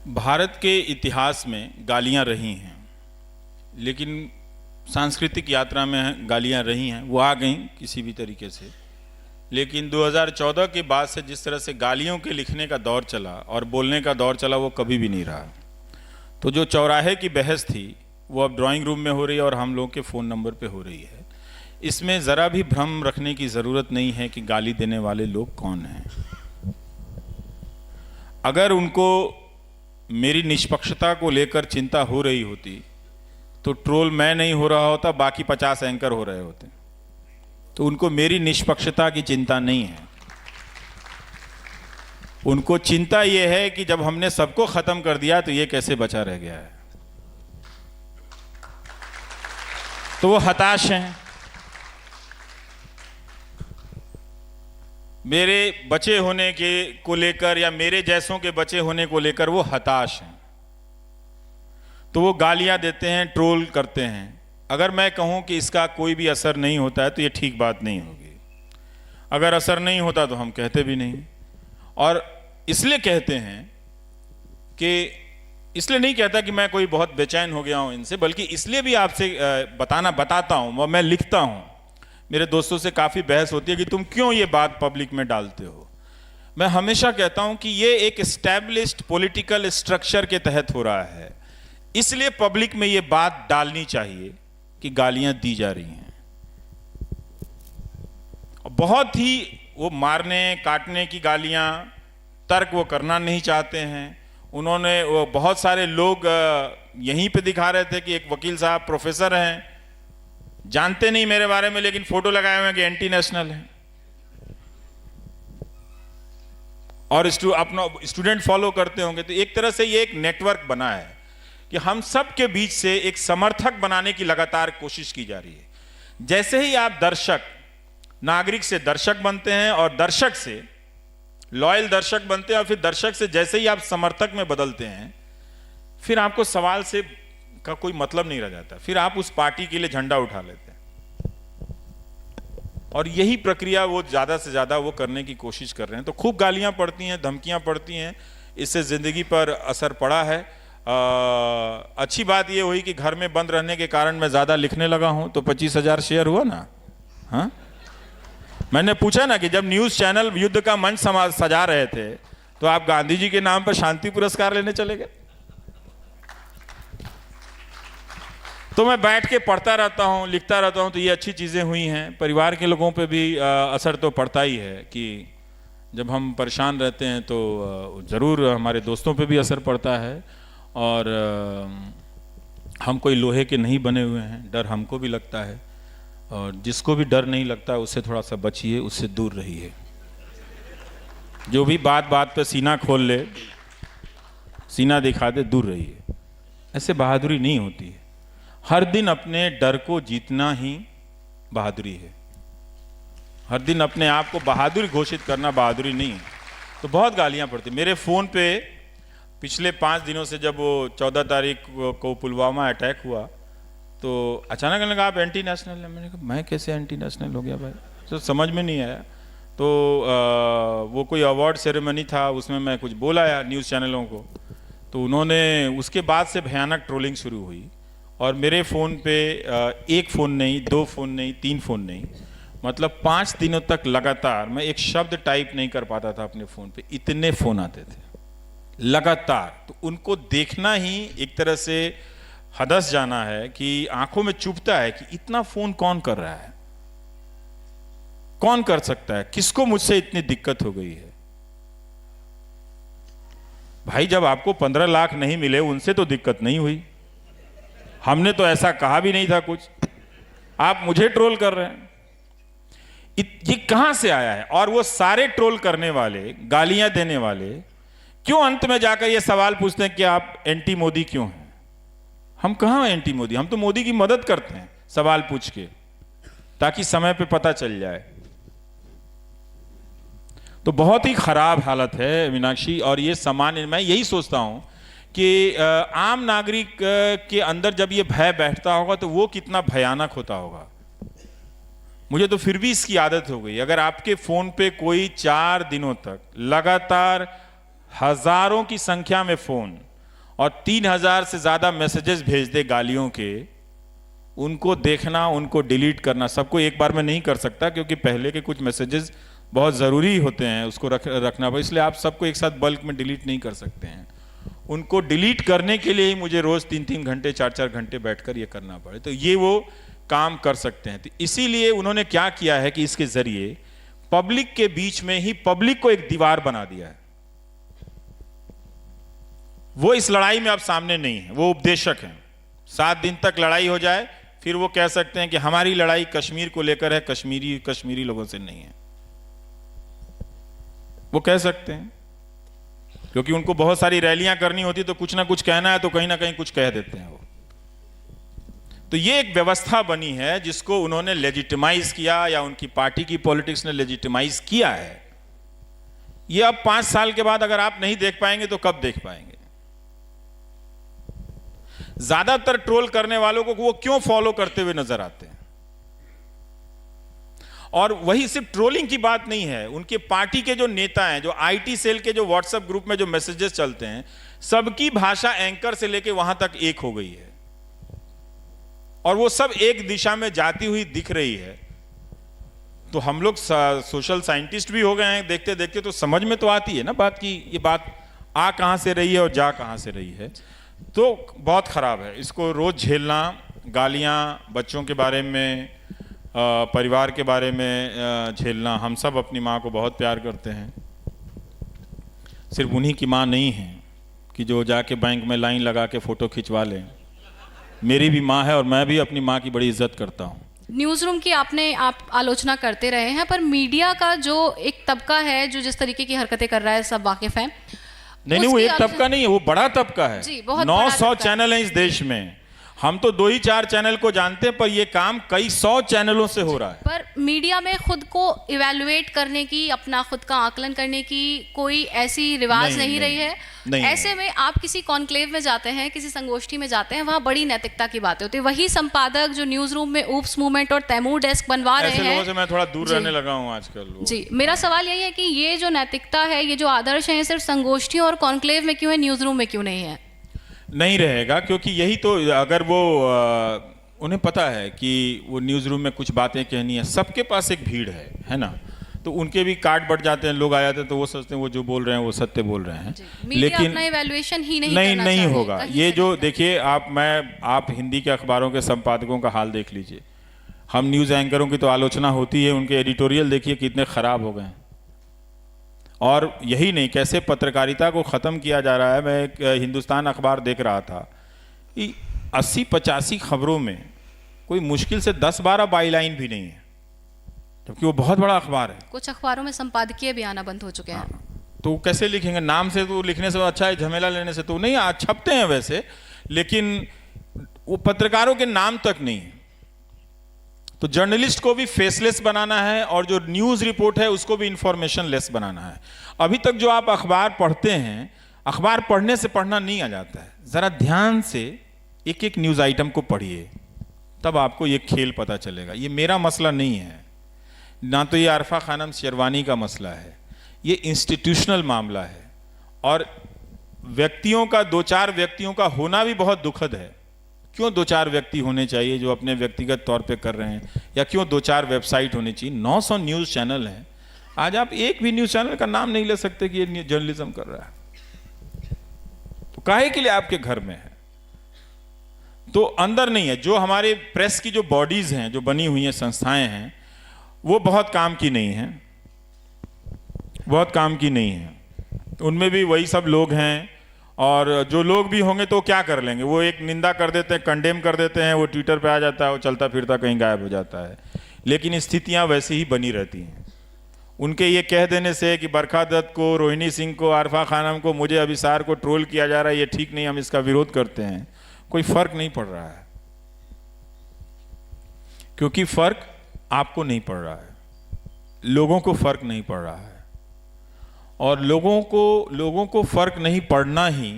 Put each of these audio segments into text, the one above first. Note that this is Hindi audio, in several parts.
भारत के इतिहास में गालियां रही हैं, लेकिन सांस्कृतिक यात्रा में गालियां रही हैं, वो आ गईं किसी भी तरीके से। लेकिन 2014 के बाद से जिस तरह से गालियों के लिखने का दौर चला और बोलने का दौर चला, वो कभी भी नहीं रहा। तो जो चौराहे की बहस थी वो अब ड्राइंग रूम में हो रही है और हम लोगों के फ़ोन नंबर पे हो रही है। इसमें ज़रा भी भ्रम रखने की ज़रूरत नहीं है कि गाली देने वाले लोग कौन हैं। अगर उनको मेरी निष्पक्षता को लेकर चिंता हो रही होती तो ट्रोल मैं नहीं हो रहा होता, बाकी 50 एंकर हो रहे होते। तो उनको मेरी निष्पक्षता की चिंता नहीं है। उनको चिंता यह है कि जब हमने सबको खत्म कर दिया तो ये कैसे बचा रह गया है। तो वो हताश हैं। मेरे बचे होने के को लेकर या मेरे जैसों के बचे होने को लेकर वो हताश हैं। तो वो गालियां देते हैं, ट्रोल करते हैं। अगर मैं कहूं कि इसका कोई भी असर नहीं होता है तो ये ठीक बात नहीं होगी। अगर असर नहीं होता तो हम कहते भी नहीं। और इसलिए कहते हैं कि इसलिए नहीं कहता कि मैं कोई बहुत बेचैन हो गया हूं इनसे, बल्कि इसलिए भी आपसे बताता हूं, मैं लिखता हूं। मेरे दोस्तों से काफ़ी बहस होती है कि तुम क्यों ये बात पब्लिक में डालते हो। मैं हमेशा कहता हूं कि ये एक एस्टैब्लिश्ड पॉलिटिकल स्ट्रक्चर के तहत हो रहा है, इसलिए पब्लिक में ये बात डालनी चाहिए कि गालियां दी जा रही हैं। बहुत ही वो मारने काटने की गालियां, तर्क वो करना नहीं चाहते हैं। उन्होंने वो बहुत सारे लोग यहीं पे दिखा रहे थे कि एक वकील साहब प्रोफेसर हैं, जानते नहीं मेरे बारे में, लेकिन फोटो लगाए हुए हैं कि एंटी नेशनल है। और अपना स्टूडेंट फॉलो करते होंगे। तो एक तरह से ये एक नेटवर्क बना है कि हम सब के बीच से एक समर्थक बनाने की लगातार कोशिश की जा रही है। जैसे ही आप दर्शक, नागरिक से दर्शक बनते हैं और दर्शक से लॉयल दर्शक बनते हैं, और फिर दर्शक से जैसे ही आप समर्थक में बदलते हैं, फिर आपको सवाल से का कोई मतलब नहीं रह जाता। फिर आप उस पार्टी के लिए झंडा उठा लेते हैं। और यही प्रक्रिया वो ज़्यादा से ज़्यादा वो करने की कोशिश कर रहे हैं। तो खूब गालियां पड़ती हैं, धमकियां पड़ती हैं, इससे ज़िंदगी पर असर पड़ा है। अच्छी बात ये हुई कि घर में बंद रहने के कारण मैं ज़्यादा लिखने लगा हूं, तो 25,000 शेयर हुआ ना। हाँ, मैंने पूछा ना कि जब न्यूज़ चैनल युद्ध का मंच सजा रहे थे तो आप गांधी जी के नाम पर शांति पुरस्कार लेने चले गए। तो मैं बैठ के पढ़ता रहता हूँ, लिखता रहता हूँ, तो ये अच्छी चीज़ें हुई हैं। परिवार के लोगों पे भी असर तो पड़ता ही है कि जब हम परेशान रहते हैं तो ज़रूर हमारे दोस्तों पे भी असर पड़ता है। और हम कोई लोहे के नहीं बने हुए हैं, डर हमको भी लगता है। और जिसको भी डर नहीं लगता उससे थोड़ा सा बचिए, उससे दूर रहिए। जो भी बात बात पे सीना खोल ले, सीना दिखा दे, दूर रहिए। ऐसे बहादुरी नहीं होती है। हर दिन अपने डर को जीतना ही बहादुरी है। हर दिन अपने आप को बहादुर घोषित करना बहादुरी नहीं है। तो बहुत गालियां पड़ती। मेरे फ़ोन पे पिछले 5 दिनों से, जब वो 14 तारीख को पुलवामा अटैक हुआ, तो अचानक लगा आप एंटी नेशनल हैं। मैंने कहा मैं कैसे एंटी नेशनल हो गया भाई, तो समझ में नहीं आया। तो वो कोई अवार्ड सेरेमनी था, उसमें मैं कुछ बोल आया न्यूज़ चैनलों को, तो उन्होंने उसके बाद से भयानक ट्रोलिंग शुरू हुई। और मेरे फ़ोन पे एक फ़ोन नहीं, 2 फ़ोन नहीं, 3 फ़ोन नहीं, मतलब 5 दिनों तक लगातार मैं एक शब्द टाइप नहीं कर पाता था अपने फ़ोन पे, इतने फ़ोन आते थे लगातार। तो उनको देखना ही एक तरह से हदस जाना है कि आंखों में चुभता है कि इतना फ़ोन कौन कर रहा है, कौन कर सकता है, किसको मुझसे इतनी दिक्कत हो गई है। भाई जब आपको 15 लाख नहीं मिले उनसे तो दिक्कत नहीं हुई, हमने तो ऐसा कहा भी नहीं था कुछ, आप मुझे ट्रोल कर रहे हैं। ये कहां से आया है। और वो सारे ट्रोल करने वाले, गालियां देने वाले क्यों अंत में जाकर ये सवाल पूछते हैं कि आप एंटी मोदी क्यों हैं। हम कहां एंटी मोदी, हम तो मोदी की मदद करते हैं सवाल पूछ के, ताकि समय पे पता चल जाए। तो बहुत ही खराब हालत है मीनाक्षी। और ये सामान्य, मैं यही सोचता हूं कि आम नागरिक के अंदर जब ये भय बैठता होगा तो वो कितना भयानक होता होगा। मुझे तो फिर भी इसकी आदत हो गई। अगर आपके फ़ोन पे कोई 4 दिनों तक लगातार हज़ारों की संख्या में फ़ोन और 3000 से ज़्यादा मैसेजेस भेज दे गालियों के, उनको देखना, उनको डिलीट करना, सबको एक बार में नहीं कर सकता क्योंकि पहले के कुछ मैसेजेस बहुत ज़रूरी होते हैं, उसको रखना पड़े, इसलिए आप सबको एक साथ बल्क में डिलीट नहीं कर सकते हैं। उनको डिलीट करने के लिए ही मुझे रोज़ 3-3 घंटे 4-4 घंटे बैठकर ये करना पड़े, तो ये वो काम कर सकते हैं। तो इसीलिए उन्होंने क्या किया है कि इसके ज़रिए पब्लिक के बीच में ही पब्लिक को एक दीवार बना दिया है। वो इस लड़ाई में अब सामने नहीं है, वो उपदेशक हैं। 7 दिन तक लड़ाई हो जाए फिर वो कह सकते हैं कि हमारी लड़ाई कश्मीर को लेकर है, कश्मीरी लोगों से नहीं है, वो कह सकते हैं, क्योंकि उनको बहुत सारी रैलियां करनी होती तो कुछ ना कुछ कहना है तो कहीं ना कहीं कुछ कह देते हैं वो। तो ये एक व्यवस्था बनी है जिसको उन्होंने लेजिटिमाइज किया, या उनकी पार्टी की पॉलिटिक्स ने लेजिटिमाइज किया है। ये अब 5 साल के बाद अगर आप नहीं देख पाएंगे तो कब देख पाएंगे? ज्यादातर ट्रोल करने वालों को वो क्यों फॉलो करते हुए नजर आते हैं? और वही सिर्फ ट्रोलिंग की बात नहीं है, उनके पार्टी के जो नेता हैं, जो आईटी सेल के जो व्हाट्सएप ग्रुप में जो मैसेजेस चलते हैं, सबकी भाषा एंकर से लेके वहां तक एक हो गई है और वो सब एक दिशा में जाती हुई दिख रही है। तो हम लोग सोशल साइंटिस्ट भी हो गए हैं, देखते देखते तो समझ में तो आती है ना बात की ये बात आ कहां से रही है और जा कहां से रही है। तो बहुत खराब है, इसको रोज झेलना, गालियां बच्चों के बारे में, परिवार के बारे में झेलना। हम सब अपनी माँ को बहुत प्यार करते हैं, सिर्फ उन्हीं की माँ नहीं है कि जो जाके बैंक में लाइन लगा के फ़ोटो खिंचवा लें। मेरी भी माँ है और मैं भी अपनी माँ की बड़ी इज्जत करता हूँ। न्यूज़ रूम की आप आलोचना करते रहे हैं, पर मीडिया का जो एक तबका है जो जिस तरीके की हरकतें कर रहा है सब वाकिफ हैं। नहीं, वो एक तबका नहीं है, वो बड़ा तबका है। जी, बहुत 900 चैनल हैं इस देश में। हम तो 2 ही 4 चैनल को जानते हैं, पर ये काम कई 100 चैनलों से हो रहा है। पर मीडिया में खुद को इवैल्यूएट करने की, अपना खुद का आकलन करने की कोई ऐसी रिवाज नहीं रही है। ऐसे में आप किसी कॉन्क्लेव में जाते हैं, किसी संगोष्ठी में जाते हैं, वहाँ बड़ी नैतिकता की बातें होती है। वही संपादक जो न्यूज रूम में ऊप्स मूवमेंट और तैमूर डेस्क बनवा रहे हैं, ऐसे लोगों से मैं थोड़ा दूर रहने लगा हूँ आजकल। जी, मेरा सवाल यही है कि ये जो नैतिकता है, ये जो आदर्श है, सिर्फ संगोष्ठियों और कॉन्क्लेव में क्यों है, न्यूज रूम में क्यों नहीं है? नहीं रहेगा, क्योंकि यही तो, अगर वो उन्हें पता है कि वो न्यूज़ रूम में कुछ बातें कहनी है, सबके पास एक भीड़ है ना, तो उनके भी कार्ड बढ़ जाते हैं, लोग आ जाते हैं, तो वो सोचते हैं वो जो बोल रहे हैं वो सत्य बोल रहे हैं। लेकिन अपना इवैल्यूएशन ही नहीं होगा। ये जो देखिए आप हिंदी के अखबारों के संपादकों का हाल देख लीजिए। हम न्यूज़ एंकरों की तो आलोचना होती है, उनके एडिटोरियल देखिए कितने खराब हो गए हैं। और यही नहीं, कैसे पत्रकारिता को ख़त्म किया जा रहा है। मैं एक हिंदुस्तान अखबार देख रहा था कि 80-85 खबरों में कोई मुश्किल से 10-12 बाईलाइन भी नहीं है, जबकि वो बहुत बड़ा अखबार है। कुछ अखबारों में संपादकीय भी आना बंद हो चुके हैं। तो कैसे लिखेंगे? नाम से तो लिखने से अच्छा है, झमेला लेने से तो नहीं। आज छपते हैं वैसे, लेकिन वो पत्रकारों के नाम तक नहीं है। तो जर्नलिस्ट को भी फेसलेस बनाना है और जो न्यूज़ रिपोर्ट है उसको भी इंफॉर्मेशन लेस बनाना है। अभी तक जो आप अखबार पढ़ते हैं, अखबार पढ़ने से पढ़ना नहीं आ जाता है। ज़रा ध्यान से एक एक न्यूज़ आइटम को पढ़िए, तब आपको ये खेल पता चलेगा। ये मेरा मसला नहीं है, ना तो ये आरफा खानम शेरवानी का मसला है, ये इंस्टीट्यूशनल मामला है। और व्यक्तियों का, 2-4 व्यक्तियों का होना भी बहुत दुखद है। क्यों 2-4 व्यक्ति होने चाहिए जो अपने व्यक्तिगत तौर पे कर रहे हैं, या क्यों 2-4 वेबसाइट होनी चाहिए? 900 न्यूज़ चैनल हैं। आज आप एक भी न्यूज़ चैनल का नाम नहीं ले सकते कि ये जर्नलिज्म कर रहा है। तो काहे के लिए आपके घर में है? तो अंदर नहीं है। जो हमारे प्रेस की जो बॉडीज हैं, जो बनी हुई हैं संस्थाएं हैं, वो बहुत काम की नहीं हैं, बहुत काम की नहीं है। उनमें भी वही सब लोग हैं, और जो लोग भी होंगे तो क्या कर लेंगे? वो एक निंदा कर देते हैं, कंडेम कर देते हैं, वो ट्विटर पे आ जाता है, वो चलता फिरता कहीं गायब हो जाता है। लेकिन स्थितियां वैसे ही बनी रहती हैं। उनके ये कह देने से कि बरखा दत्त को, रोहिणी सिंह को, आरफा खानम को, मुझे अभिसार को ट्रोल किया जा रहा है, ये ठीक नहीं, हम इसका विरोध करते हैं, कोई फर्क नहीं पड़ रहा है। क्योंकि फर्क आपको नहीं पड़ रहा है, लोगों को फर्क नहीं पड़ रहा है। और लोगों को फर्क नहीं पड़ना ही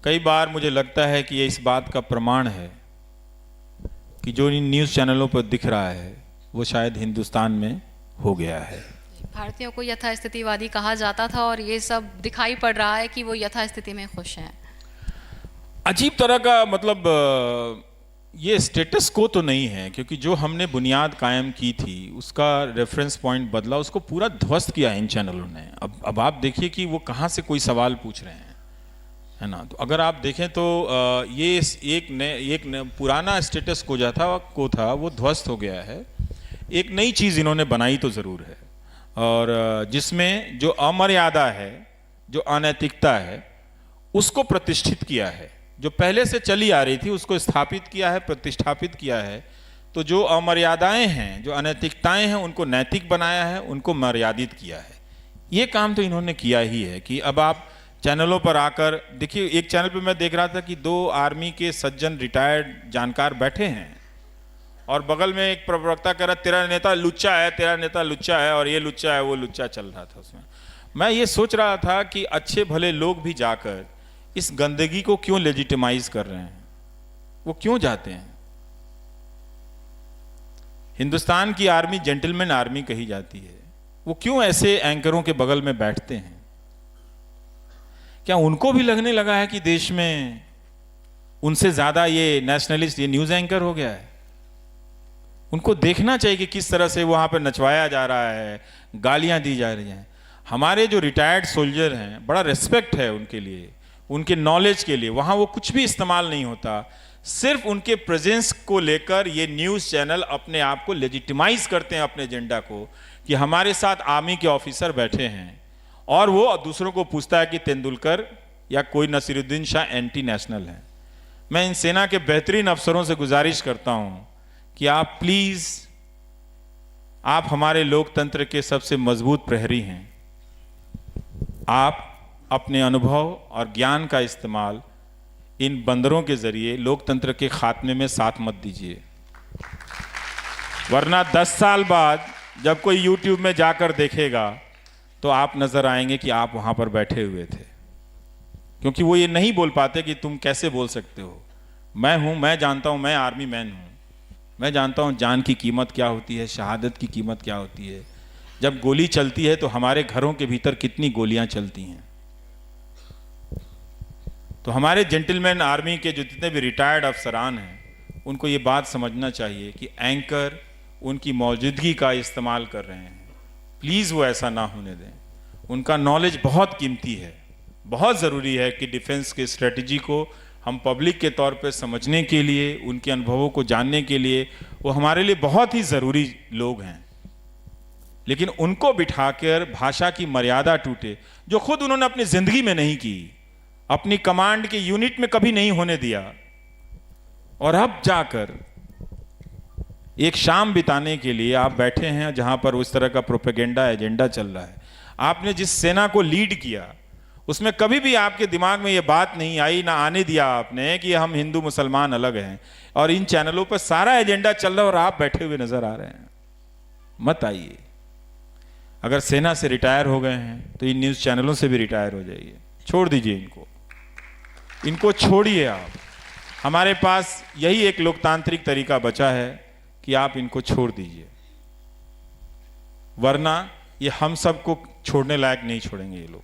कई बार मुझे लगता है कि ये इस बात का प्रमाण है कि जो इन न्यूज़ चैनलों पर दिख रहा है वो शायद हिंदुस्तान में हो गया है। भारतीयों को यथास्थितिवादी कहा जाता था और ये सब दिखाई पड़ रहा है कि वो यथास्थिति में खुश हैं। अजीब तरह का मतलब ये स्टेटस को तो नहीं है, क्योंकि जो हमने बुनियाद कायम की थी उसका रेफरेंस पॉइंट बदला, उसको पूरा ध्वस्त किया इन चैनलों ने। अब आप देखिए कि वो कहाँ से कोई सवाल पूछ रहे हैं, है ना। तो अगर आप देखें तो ये एक पुराना स्टेटस को जो था वो ध्वस्त हो गया है। एक नई चीज़ इन्होंने बनाई तो ज़रूर है, और जिसमें जो अमर्यादा है, जो अनैतिकता है, उसको प्रतिष्ठित किया है। जो पहले से चली आ रही थी उसको स्थापित किया है, प्रतिष्ठापित किया है। तो जो अमर्यादाएं हैं, जो अनैतिकताएं हैं, उनको नैतिक बनाया है, उनको मर्यादित किया है। ये काम तो इन्होंने किया ही है कि अब आप चैनलों पर आकर देखिए, एक चैनल पे मैं देख रहा था कि 2 आर्मी के सज्जन रिटायर्ड जानकार बैठे हैं और बगल में एक प्रवक्ता कह रहा तेरा नेता लुच्चा है, तेरा नेता लुच्चा है, और ये लुच्चा है, वो लुच्चा चल रहा था उसमें। मैं ये सोच रहा था कि अच्छे भले लोग भी जाकर इस गंदगी को क्यों लेजिटिमाइज कर रहे हैं, वो क्यों जाते हैं। हिंदुस्तान की आर्मी जेंटलमैन आर्मी कही जाती है, वो क्यों ऐसे एंकरों के बगल में बैठते हैं। क्या उनको भी लगने लगा है कि देश में उनसे ज्यादा ये नेशनलिस्ट, ये न्यूज एंकर हो गया है। उनको देखना चाहिए कि किस तरह से वहां पर नचवाया जा रहा है, गालियां दी जा रही हैं। हमारे जो रिटायर्ड सोल्जर हैं, बड़ा रिस्पेक्ट है उनके लिए, उनके नॉलेज के लिए। वहाँ वो कुछ भी इस्तेमाल नहीं होता, सिर्फ उनके प्रेजेंस को लेकर ये न्यूज़ चैनल अपने आप को लेजिटिमाइज करते हैं, अपने एजेंडा को, कि हमारे साथ आर्मी के ऑफिसर बैठे हैं। और वो दूसरों को पूछता है कि तेंदुलकर या कोई नसीरुद्दीन शाह एंटी नेशनल है। मैं इन सेना के बेहतरीन अफसरों से गुजारिश करता हूँ कि आप प्लीज़, आप हमारे लोकतंत्र के सबसे मजबूत प्रहरी हैं, आप अपने अनुभव और ज्ञान का इस्तेमाल इन बंदरों के जरिए लोकतंत्र के खात्मे में साथ मत दीजिए। वरना 10 साल बाद जब कोई YouTube में जाकर देखेगा तो आप नजर आएंगे कि आप वहां पर बैठे हुए थे, क्योंकि वो ये नहीं बोल पाते कि तुम कैसे बोल सकते हो। मैं हूं, मैं जानता हूं, मैं आर्मी मैन हूं, मैं जानता हूं जान की कीमत क्या होती है, शहादत की कीमत क्या होती है। जब गोली चलती है तो हमारे घरों के भीतर कितनी गोलियां चलती हैं। तो हमारे जेंटलमैन आर्मी के जो जितने भी रिटायर्ड अफसरान हैं, उनको ये बात समझना चाहिए कि एंकर उनकी मौजूदगी का इस्तेमाल कर रहे हैं। प्लीज़ वो ऐसा ना होने दें। उनका नॉलेज बहुत कीमती है, बहुत ज़रूरी है कि डिफेंस के स्ट्रेटजी को हम पब्लिक के तौर पे समझने के लिए, उनके अनुभवों को जानने के लिए, वो हमारे लिए बहुत ही ज़रूरी लोग हैं। लेकिन उनको बिठाकर भाषा की मर्यादा टूटे, जो खुद उन्होंने अपनी ज़िंदगी में नहीं की, अपनी कमांड के यूनिट में कभी नहीं होने दिया, और अब जाकर एक शाम बिताने के लिए आप बैठे हैं जहां पर उस तरह का प्रोपेगेंडा एजेंडा चल रहा है। आपने जिस सेना को लीड किया उसमें कभी भी आपके दिमाग में ये बात नहीं आई, ना आने दिया आपने कि हम हिंदू मुसलमान अलग हैं, और इन चैनलों पर सारा एजेंडा चल रहा है और आप बैठे हुए नजर आ रहे हैं। मत आइए। अगर सेना से रिटायर हो गए हैं तो इन न्यूज़ चैनलों से भी रिटायर हो जाइए, छोड़ दीजिए इनको छोड़िए आप। हमारे पास यही एक लोकतांत्रिक तरीका बचा है कि आप इनको छोड़ दीजिए, वरना ये हम सबको छोड़ने लायक नहीं छोड़ेंगे ये लोग।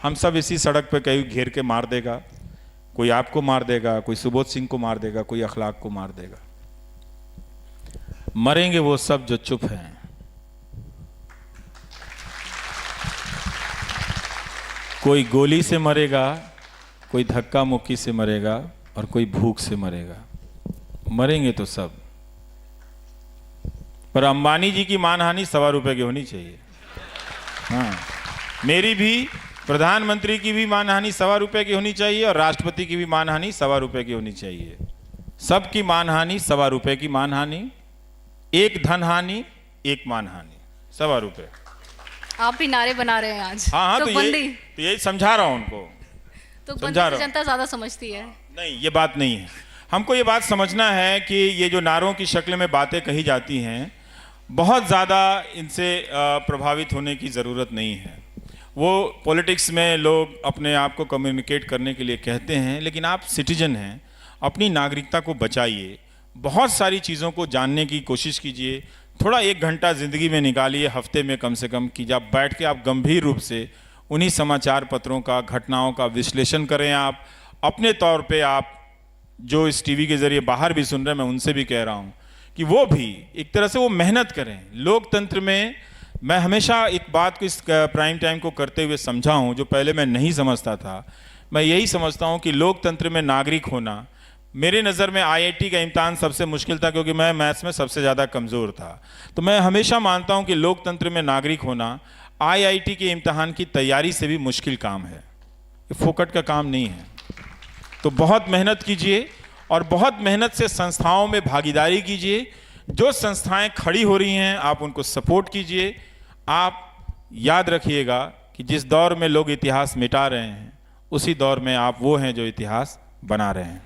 हम सब इसी सड़क पे कहीं घेर के मार देगा, कोई आपको मार देगा, कोई सुबोध सिंह को मार देगा, कोई अखलाक को मार देगा। मरेंगे वो सब जो चुप हैं। कोई गोली से मरेगा, कोई धक्का मुक्की से मरेगा, और कोई भूख से मरेगा। मरेंगे तो सब। पर अंबानी जी की मानहानि ₹1.25 की होनी चाहिए। हाँ, मेरी भी, प्रधानमंत्री की भी मानहानि ₹1.25 की होनी चाहिए, और राष्ट्रपति की भी मानहानि ₹1.25 की होनी चाहिए। सबकी मानहानि ₹1.25 की मानहानि, एक धनहानि, एक मानहानि, ₹1.25। आप भी नारे बना रहे हैं आज। हाँ, तो यही समझा रहा हूं उनको। तो जनता ज्यादा समझती है। नहीं, ये बात नहीं है। हमको ये बात समझना है कि ये जो नारों की शक्ल में बातें कही जाती हैं, बहुत ज़्यादा इनसे प्रभावित होने की ज़रूरत नहीं है। वो पॉलिटिक्स में लोग अपने आप को कम्युनिकेट करने के लिए कहते हैं, लेकिन आप सिटीजन हैं, अपनी नागरिकता को बचाइए। बहुत सारी चीज़ों को जानने की कोशिश कीजिए। थोड़ा 1 घंटा ज़िंदगी में निकालिए, हफ्ते में कम से कम, कि जब बैठ के आप गंभीर रूप से उन्हीं समाचार पत्रों का, घटनाओं का विश्लेषण करें। आप अपने तौर पे आप जो इस टीवी के जरिए बाहर भी सुन रहे हैं, मैं उनसे भी कह रहा हूँ कि वो भी एक तरह से वो मेहनत करें। लोकतंत्र में मैं हमेशा एक बात को इस प्राइम टाइम को करते हुए समझा हूँ, जो पहले मैं नहीं समझता था। मैं यही समझता हूँ कि लोकतंत्र में नागरिक होना, मेरे नज़र में आईआईटी का इम्तिहान सबसे मुश्किल था, क्योंकि मैं मैथ्स में सबसे ज़्यादा कमज़ोर था। तो मैं हमेशा मानता हूँ कि लोकतंत्र में नागरिक होना आईआईटी के इम्तिहान की तैयारी से भी मुश्किल काम है, ये फोकट का काम नहीं है। तो बहुत मेहनत कीजिए और बहुत मेहनत से संस्थाओं में भागीदारी कीजिए। जो संस्थाएं खड़ी हो रही हैं आप उनको सपोर्ट कीजिए। आप याद रखिएगा कि जिस दौर में लोग इतिहास मिटा रहे हैं, उसी दौर में आप वो हैं जो इतिहास बना रहे हैं।